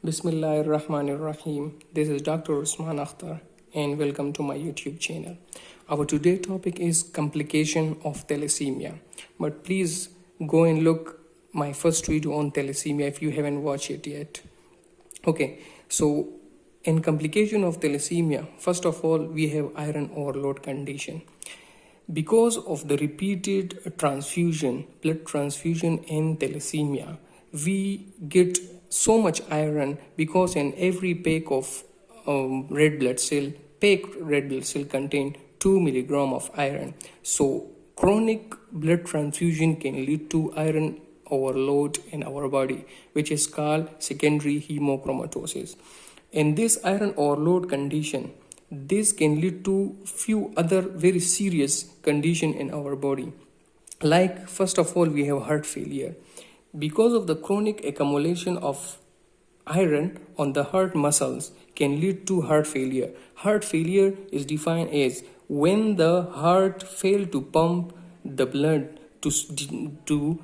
Bismillahirrahmanirrahim. This is Dr. Usman Akhtar and welcome to my YouTube channel. Our today's topic is complication of thalassemia. But please go and look my first video on thalassemia if you haven't watched it yet. Okay, so in complication of thalassemia, first of all, we have iron overload condition. Because of the repeated blood transfusion in thalassemia, we get so much iron because in every pack of red blood cell contain 2 milligram of iron. So chronic blood transfusion can lead to iron overload in our body, which is called secondary hemochromatosis. In this iron overload condition, this can lead to few other very serious condition in our body. Like, first of all, we have heart failure. Because of the chronic accumulation of iron on the heart muscles can lead to heart failure. Heart failure is defined as when the heart fail to pump the blood to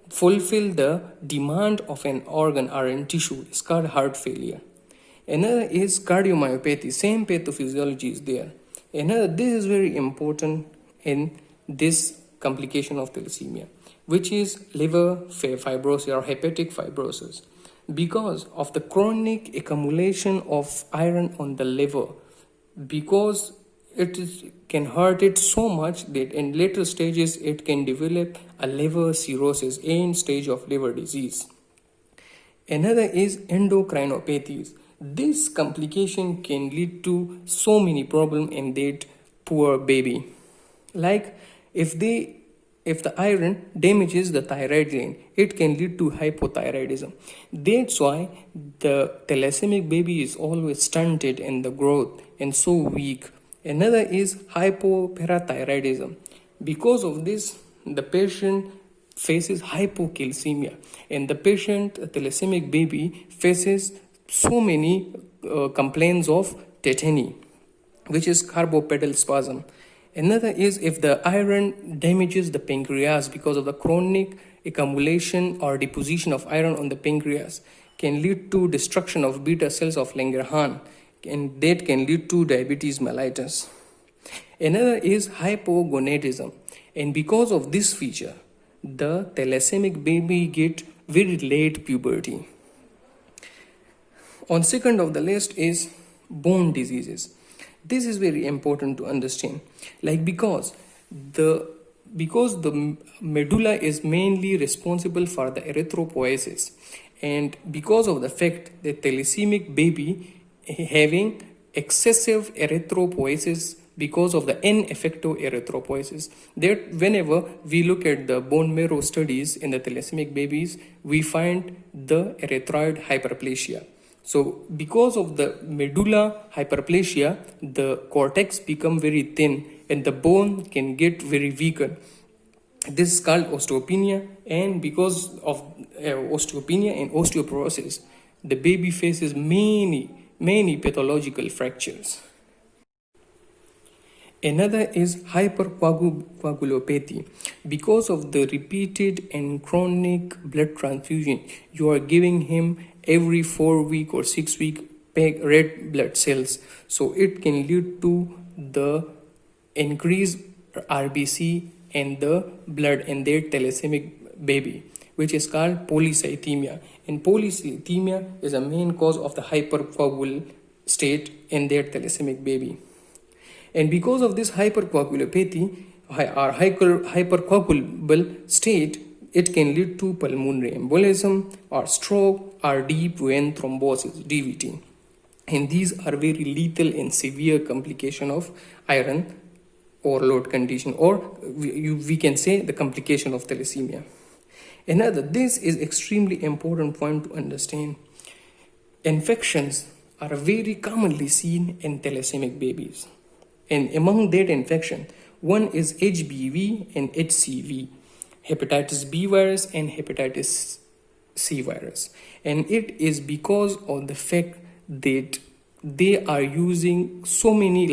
fulfill the demand of an organ or a tissue. It's called heart failure. Another is cardiomyopathy. Same pathophysiology is there. This is very important in this complication of thalassemia, which is liver fibrosis or hepatic fibrosis. Because of the chronic accumulation of iron on the liver, because can hurt it so much that in later stages it can develop a liver cirrhosis, end stage of liver disease. Another is endocrinopathies. This complication can lead to so many problems in that poor baby. Like if the iron damages the thyroid gland, it can lead to hypothyroidism. That's why the thalassemic baby is always stunted in the growth and so weak. Another is hypoparathyroidism. Because of this, the patient faces hypocalcemia, and the thalasemic baby faces so many complaints of tetany, which is carbopedal spasm. Another is if the iron damages the pancreas because of the chronic accumulation or deposition of iron on the pancreas, can lead to destruction of beta cells of Langerhans, and that can lead to diabetes mellitus. Another is hypogonadism, and because of this feature, the thalassemic baby get very late puberty. On second of the list is bone diseases. This is very important to understand. Like because the medulla is mainly responsible for the erythropoiesis, and because of the fact that thalasemic baby having excessive erythropoiesis because of the ineffective erythropoiesis, that whenever we look at the bone marrow studies in the thalasemic babies, we find the erythroid hyperplasia. So because of the medulla hyperplasia, the cortex become very thin and the bone can get very weakened. This is called osteopenia, and because of osteopenia and osteoporosis, the baby faces many pathological fractures. Another is hypercoagulopathy. Because of the repeated and chronic blood transfusion, you are giving him every 4 week or 6 week red blood cells. So it can lead to the increased RBC and the blood in their thalasemic baby, which is called polycythemia. And polycythemia is a main cause of the hypercoagulable state in their thalasemic baby. And because of this hypercoagulopathy or hypercoagulable state, it can lead to pulmonary embolism or stroke or deep vein thrombosis, DVT. And these are very lethal and severe complication of iron overload condition, or we can say the complication of thalassemia. This is extremely important point to understand. Infections are very commonly seen in thalasemic babies. And among that infection, one is HBV and HCV, hepatitis B virus and hepatitis C virus. And it is because of the fact that they are using so many,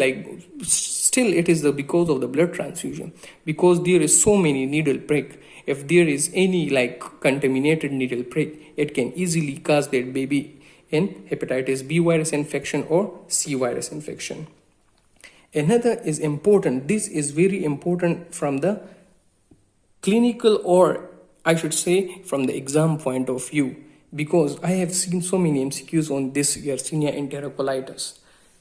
still it is because of the blood transfusion, because there is so many needle prick. If there is any contaminated needle prick, it can easily cause that baby in hepatitis B virus infection or C virus infection. Another is important, this is very important from the clinical, or I should say from the exam point of view, because I have seen so many MCQs on this Yersinia enterocolitis.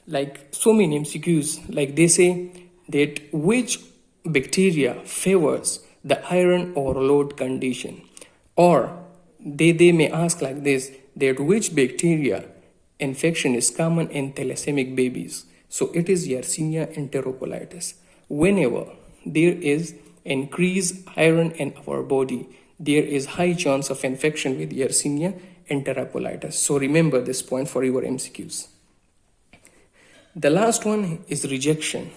Like so many MCQs, like they say that which bacteria favors the iron overload condition, or they may ask like this, that which bacteria infection is common in thalasemic babies. So it is Yersinia enterocolitis. Whenever there is increased iron in our body, there is high chance of infection with Yersinia enterocolitis. So remember this point for your MCQs. The last one is rejection.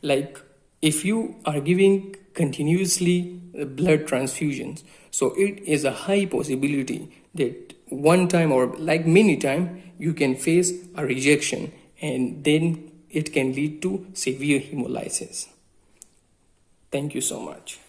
Like if you are giving continuously blood transfusions, so it is a high possibility that one time or like many times you can face a rejection, and then it can lead to severe hemolysis. Thank you so much.